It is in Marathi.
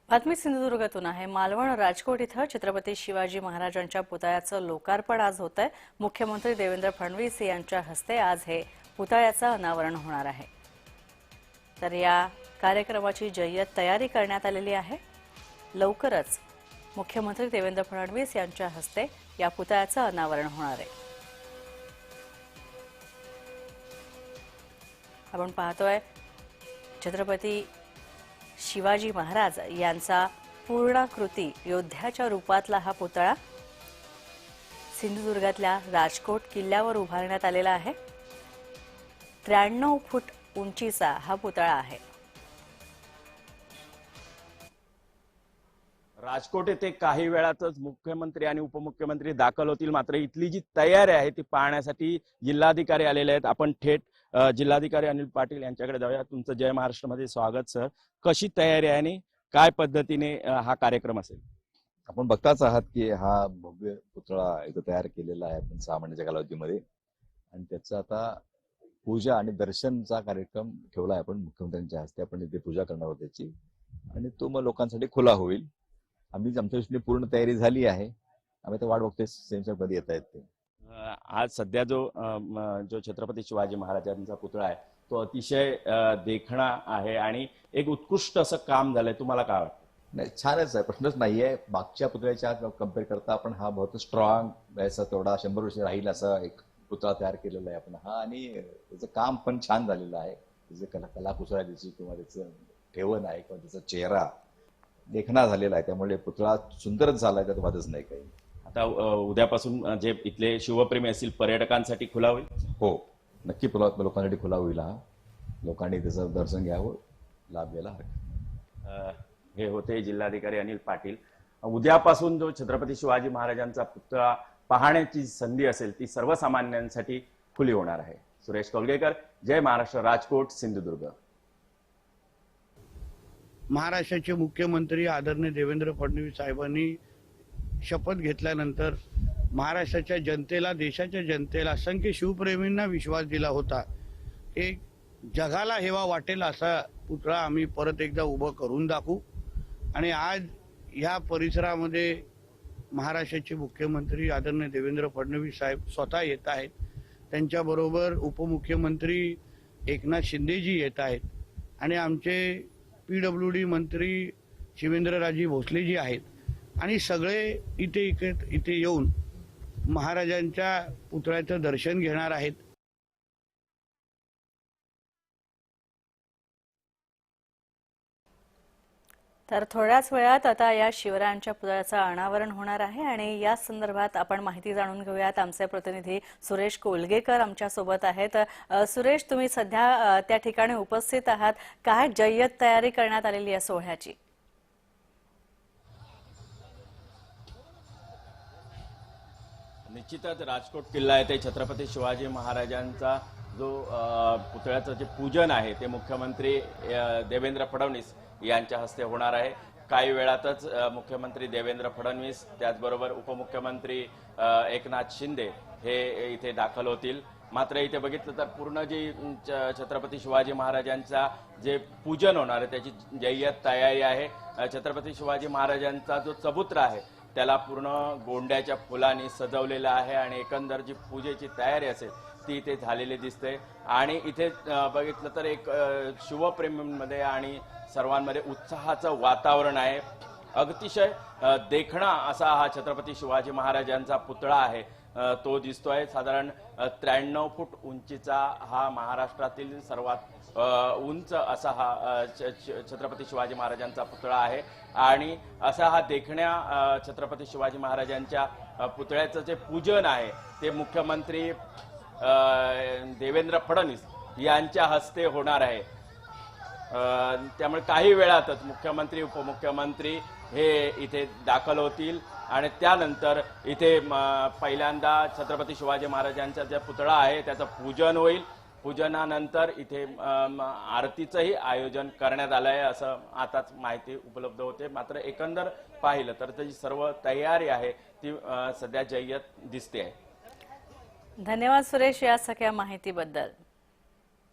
बातमी सिंधुदुर्गातून आहे। मालवण राजकोट इथं छत्रपती शिवाजी महाराजांच्या पुतळ्याचं लोकार्पण आज होतंय। मुख्यमंत्री देवेंद्र फडणवीस यांच्या हस्ते आज हे पुतळ्याचं अनावरण होणार आहे। तर या कार्यक्रमाची जय्यत तयारी करण्यात आलेली आहे। लवकरच मुख्यमंत्री देवेंद्र फडणवीस यांच्या हस्ते या पुतळ्याचं अनावरण होणार आहे। आपण पाहतोय छत्रपती शिवाजी महाराज यांचा पूर्णाकृती योद्ध्याच्या रूपातला हा पुतळा सिंधुदुर्गातल्या राजकोट किल्ल्यावर उभारण्यात आलेला आहे। 93 फूट उंचीचा हा पुतळा आहे। राजकोट येथे काही वेळातच मुख्यमंत्री आणि उपमुख्यमंत्री दाखल होतील। मात्र इथली जी तयारी आहे ती पाहण्यासाठी जिल्हाधिकारी आलेले आहेत। आपण थेट जिल्हाधिकारी अनिल पाटील यांच्याकडे जाऊया। तुमचं जय महाराष्ट्रमध्ये स्वागत सर। कशी तयारी आहे आणि काय पद्धतीने हा कार्यक्रम असेल? आपण बघताच आहात की हा भव्य पुतळा इथं तयार केलेला आहे आपण 6 महिन्याच्या कालावधीमध्ये, आणि त्याचं आता पूजा आणि दर्शनचा कार्यक्रम ठेवला आहे आपण मुख्यमंत्र्यांच्या हस्ते। आपण इथे पूजा करणार आहोत त्याची, आणि तो मग लोकांसाठी खुला होईल। आमच्या दृष्टीने पूर्ण तयारी झाली आहे। आम्ही तर वाट बघतोय त्यांच्या कधी येत आहेत ते। आज सध्या जो छत्रपती शिवाजी महाराजांचा पुतळा आहे तो अतिशय देखणा आहे आणि एक उत्कृष्ट असं काम झालंय। तुम्हाला काय वाटतं? नाही, छानच आहे, प्रश्नच नाहीये। मागच्या पुतळ्याच्या कम्पेअर करता आपण हा बहुत स्ट्रॉंग याचा तेवढा 100 वर्ष राहील असा एक पुतळा तयार केलेला आहे आपण हा, आणि त्याचं काम पण छान झालेलं आहे। त्याचे कलाकुसर आहे त्याची, किंवा त्याचं ठेवण आहे, किंवा त्याचा चेहरा देखणा झालेला आहे। त्यामुळे पुतळा सुंदरच झालाय, त्यात वादच नाही काही। आता उद्यापासून जे इथले शिवप्रेमी असतील पर्यटकांसाठी खुला होईल? हो, नक्की लोकांसाठी खुला होईल हा। लोकांनी त्याचं दर्शन घ्यावं, लाभ घ्यायला हरकत। हे होते जिल्हाधिकारी अनिल पाटील। उद्यापासून जो छत्रपती शिवाजी महाराजांचा पुतळा पाहण्याची संधी असेल ती सर्वसामान्यांसाठी खुली होणार आहे। सुरेश कोलगेकर, जय महाराष्ट्र, राजकोट, सिंधुदुर्ग। महाराष्ट्राचे मुख्यमंत्री आदरणीय देवेंद्र फडणवीस साहेबांनी शपथ घेतल्यानंतर महाराष्ट्राच्या जनतेला, देशाच्या जनतेला, असंख्य शिवप्रेमींना विश्वास दिला होता की जगाला हेवा वाटेल असा पुतळा आम्ही परत एकदा उभं करून दाखवू। आणि आज ह्या परिसरामध्ये महाराष्ट्राचे मुख्यमंत्री आदरणीय देवेंद्र फडणवीस साहेब स्वतः येत आहेत। त्यांच्याबरोबर उपमुख्यमंत्री एकनाथ शिंदेजी येत आहेत, आणि आमचे PWD मंत्री शिवेंद्रराजे भोसलेजी आहेत, आणि सगळे इथे येऊन महाराजांच्या पुतळ्याचं दर्शन घेणार आहेत। तर थोड्याच वेळात आता या शिवरायांच्या पुतळ्याचं अनावरण होणार आहे, आणि या संदर्भात आपण माहिती जाणून घेऊयात। आमचे प्रतिनिधी सुरेश कोलगेकर आमच्या सोबत आहेत। सुरेश, तुम्ही सध्या त्या ठिकाणी उपस्थित आहात, काय जय्यत तयारी करण्यात आलेली आहे सोहळ्याची? निश्चितच राजकोट किल्ला आहे ते छत्रपती शिवाजी महाराजांचा जो पुतळ्याचं जे पूजन आहे ते मुख्यमंत्री देवेंद्र फडणवीस यांच्या हस्ते होणार आहे। काही वेळातच मुख्यमंत्री देवेंद्र फडणवीस त्याचबरोबर उपमुख्यमंत्री एकनाथ शिंदे हे इथे दाखल होतील। मात्र इथे बघितलं तर पूर्ण जी छत्रपती शिवाजी महाराजांचा जे पूजन होणार आहे त्याची जय्यत तयारी आहे। छत्रपती शिवाजी महाराजांचा जो चबुतरा आहे त्याला पूर्ण गोंड्याच्या फुलांनी सजवलेला आहे, आणि एकंदर जी पूजेची तयारी असेल ती इथे झालेली दिसते। आणि इथे बघितलं तर एक शिवप्रेमींमध्ये आणि सर्वांमध्ये उत्साहाचं वातावरण आहे। अतिशय देखणा असा हा छत्रपती शिवाजी महाराजांचा पुतळा आहे तो दिसतोय। साधारण 93 फूट उंचीचा हा महाराष्ट्रातील सर्वात उंच असा हा छत्रपती शिवाजी महाराजांचा पुतळा आहे, आणि असा हा देखण्या छत्रपती शिवाजी महाराजांच्या पुतळ्याचं जे पूजन आहे ते मुख्यमंत्री देवेंद्र फडणवीस यांच्या हस्ते होणार आहे। त्यामुळे काही वेळातच मुख्यमंत्री उपमुख्यमंत्री हे इथे दाखल होतील, आणि त्यानंतर इथे पहिल्यांदा छत्रपती शिवाजी महाराजांचा जे पुतळा आहे त्याचं पूजन होईल। पूजनानंतर इथे आरतीचंही आयोजन करण्यात आलं आहे असं आताच माहिती उपलब्ध होते। मात्र एकंदर पाहिलं तर त्याची सर्व तयारी आहे ती सध्या जय्यत दिसते आहे। धन्यवाद सुरेश या सगळ्या माहितीबद्दल।